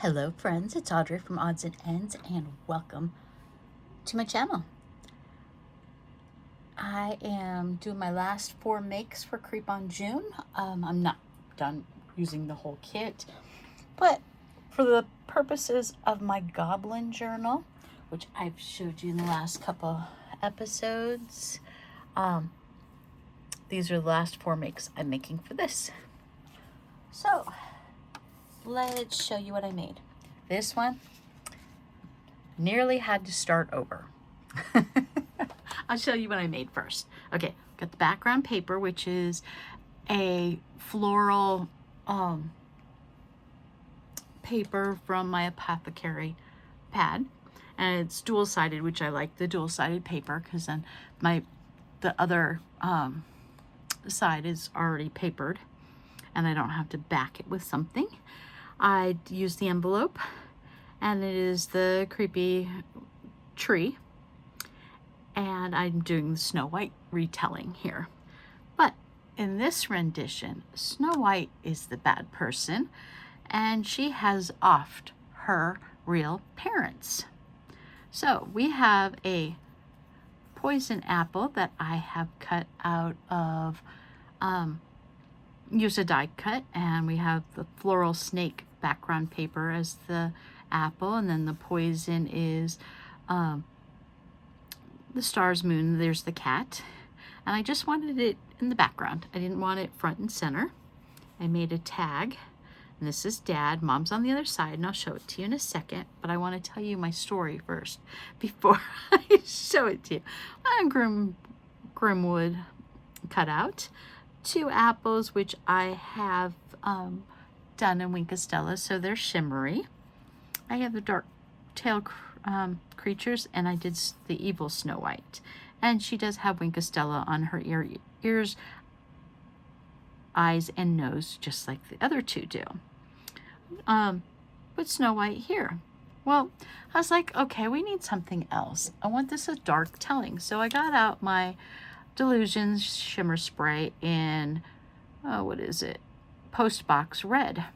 Hello friends, it's Audrey from Odds and Ends and welcome to my channel. I am doing my last 4 makes for Creep on June. I'm not done using the whole kit, but for the purposes of my Goblin Journal, which I've showed you in the last couple episodes, these are the last 4 makes I'm making for this. So let's show you what I made. This one nearly had to start over. I'll show you what I made first. Okay, got the background paper, which is a floral paper from my apothecary pad, and it's dual-sided, which I like the dual-sided paper because then the other side is already papered and I don't have to back it with something. I used the envelope, and it is the creepy tree, and I'm doing the Snow White retelling here. But in this rendition, Snow White is the bad person, and she has offed her real parents. So we have a poison apple that I have cut out of use a die cut, and we have the floral snake background paper as the apple, and then the poison is the star's moon. There's the cat, and I just wanted it in the background. I didn't want it front and center. I made a tag, and this is Dad. Mom's on the other side, and I'll show it to you in a second, but I want to tell you my story first before I show it to you. Grimwood cut out 2 apples, which I have done in Wink of Stella, so they're shimmery. I have the dark tail creatures, and I did the evil Snow White, and she does have Wink of Stella on her ears, eyes, and nose, just like the other 2 do. But Snow White here. Well, I was like, okay, we need something else. I want this as dark telling, so I got out my Delusions shimmer spray in what is it, Postbox Red.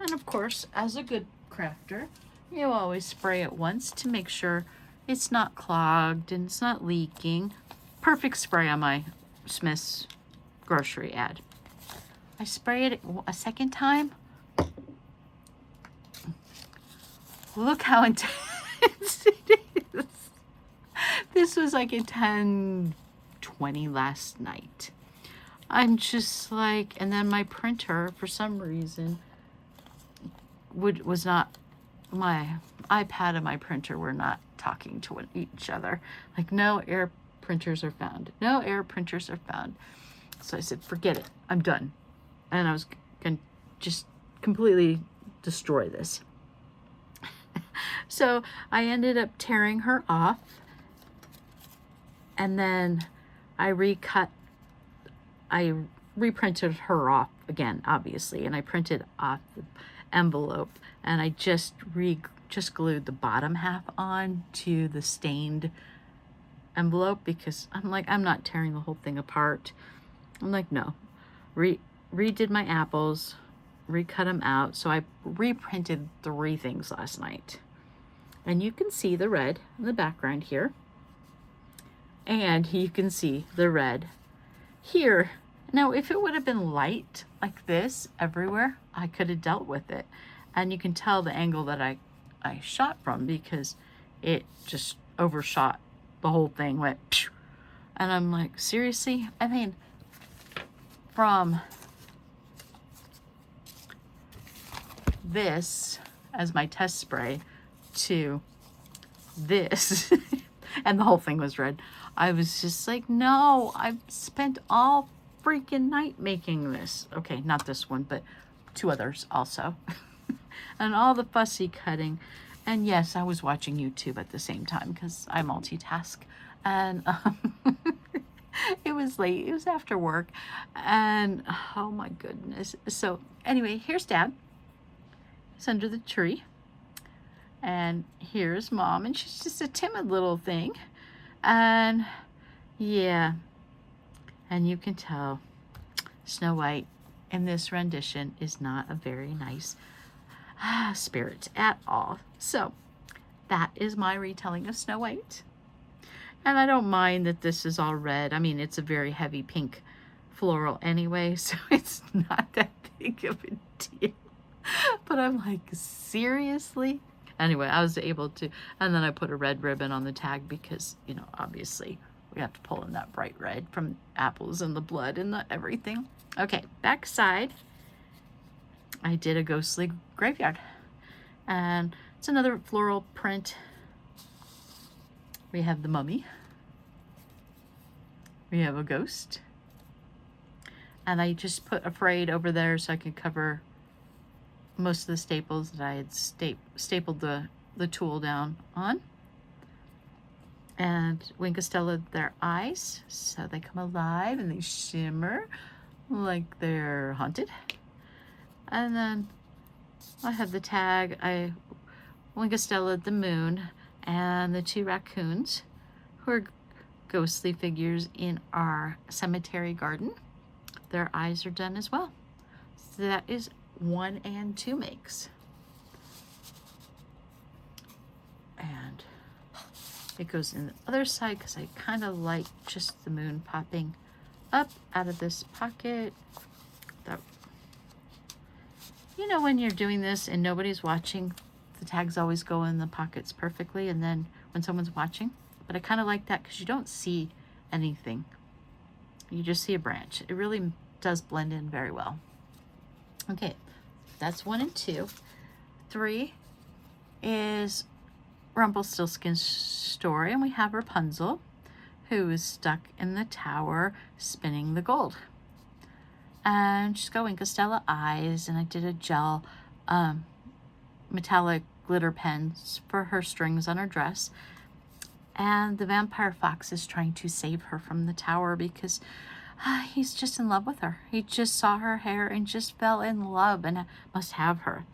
And of course, as a good crafter, you always spray it once to make sure it's not clogged and it's not leaking. Perfect spray on my Smith's grocery ad. I spray it a second time. Look how intense it is. This was like a 10-20 last night. I'm just like, and then my printer, for some reason, was not, my iPad and my printer were not talking to each other. Like, no air printers are found. No air printers are found. So I said, forget it. I'm done. And I was going to just completely destroy this. So I ended up tearing her off. And then I reprinted her off again, obviously, and I printed off the envelope, and I just glued the bottom half on to the stained envelope because I'm like, I'm not tearing the whole thing apart. I'm like, no. Redid my apples, recut them out. So I reprinted 3 things last night. And you can see the red in the background here. And you can see the red here. Now, if it would have been light like this everywhere, I could have dealt with it. And you can tell the angle that I shot from because it just overshot the whole thing, went phew. And I'm like, seriously? I mean, from this as my test spray to this, and the whole thing was red. I was just like, no, I've spent all freaking night making this. Okay, not this one, but 2 others also. And all the fussy cutting. And yes, I was watching YouTube at the same time because I multitask. And it was late. It was after work. And oh my goodness. So anyway, here's Dad. He's under the tree. And here's Mom. And she's just a timid little thing. And yeah, and you can tell Snow White in this rendition is not a very nice spirit at all. So that is my retelling of Snow White. And I don't mind that this is all red. I mean, it's a very heavy pink floral anyway, so it's not that big of a deal. But I'm like, seriously? Anyway, I was able to, and then I put a red ribbon on the tag because, you know, obviously we have to pull in that bright red from apples and the blood and the everything. Okay, back side, I did a ghostly graveyard. And it's another floral print. We have the mummy. We have a ghost. And I just put afraid over there so I could cover most of the staples that I had stapled the tool down on. And Wink of Stella, their eyes, so they come alive and they shimmer like they're haunted. And then I have the tag, Wink of Stella, the moon, and the two raccoons, who are ghostly figures in our cemetery garden. Their eyes are done as well. So that is 1 and 2 makes. And it goes in the other side because I kind of like just the moon popping up out of this pocket. That, you know, when you're doing this and nobody's watching, the tags always go in the pockets perfectly, and then when someone's watching. But I kind of like that because you don't see anything. You just see a branch. It really does blend in very well. Okay, that's 1 and 2. 3 is Rumpelstiltskin's story, and we have Rapunzel, who is stuck in the tower spinning the gold. And she's got Wink of Stella eyes, and I did a gel metallic glitter pens for her strings on her dress. And the vampire fox is trying to save her from the tower because he's just in love with her. He just saw her hair and just fell in love and must have her.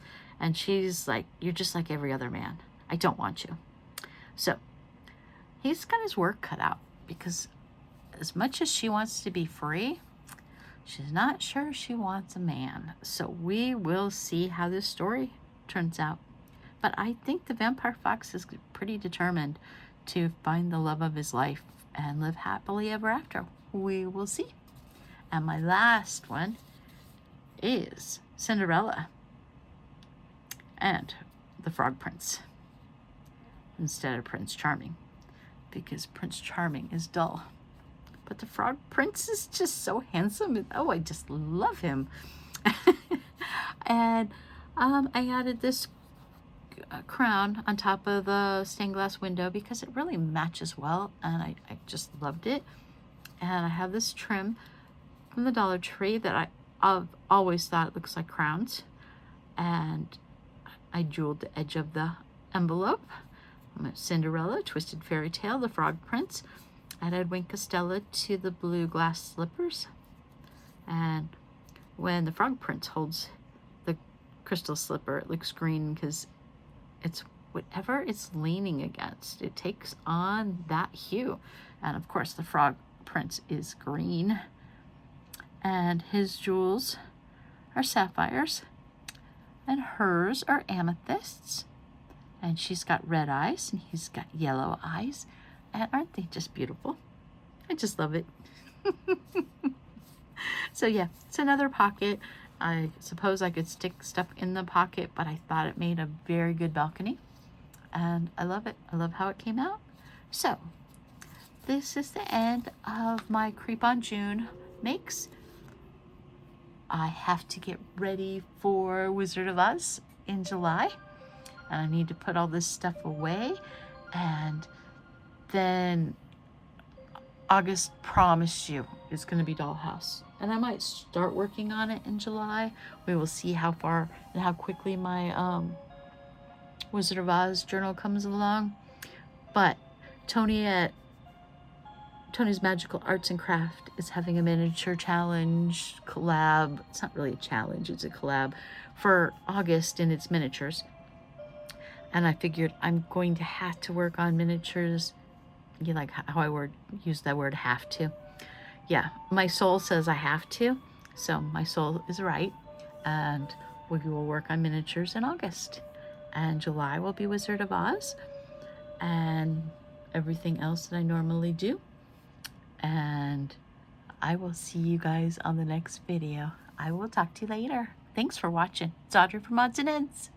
And she's like, you're just like every other man. I don't want you. So he's got his work cut out because as much as she wants to be free, she's not sure she wants a man. So we will see how this story turns out. But I think the vampire fox is pretty determined to find the love of his life and live happily ever after. We will see. And my last one is Cinderella and the Frog Prince instead of Prince Charming, because Prince Charming is dull. But the Frog Prince is just so handsome. Oh, I just love him. And I added this crown on top of the stained glass window because it really matches well, and I just loved it. And I have this trim from the Dollar Tree that I've always thought it looks like crowns, and I jeweled the edge of the envelope. Cinderella, Twisted Fairy Tale, the Frog Prince. Added Wink of Stella to the blue glass slippers. And when the Frog Prince holds the crystal slipper, it looks green because it's whatever it's leaning against. It takes on that hue. And of course, the Frog Prince is green. And his jewels are sapphires. And hers are amethysts. And she's got red eyes and he's got yellow eyes. And aren't they just beautiful? I just love it. So yeah, it's another pocket. I suppose I could stick stuff in the pocket, but I thought it made a very good balcony. And I love it. I love how it came out. So this is the end of my Creep on June makes. I have to get ready for Wizard of Oz in July. And I need to put all this stuff away. And then August, promise you, is going to be Dollhouse. And I might start working on it in July. We will see how far and how quickly my Wizard of Oz journal comes along. But Tony at Tony's Magical Arts and Craft is having a miniature challenge collab. It's not really a challenge, it's a collab for August in its miniatures. And I figured I'm going to have to work on miniatures. You like how I use that word have to? Yeah, my soul says I have to. So my soul is right. And we will work on miniatures in August. And July will be Wizard of Oz and everything else that I normally do. And I will see you guys on the next video. I will talk to you later. Thanks for watching. It's Audrey from Odds and Ends.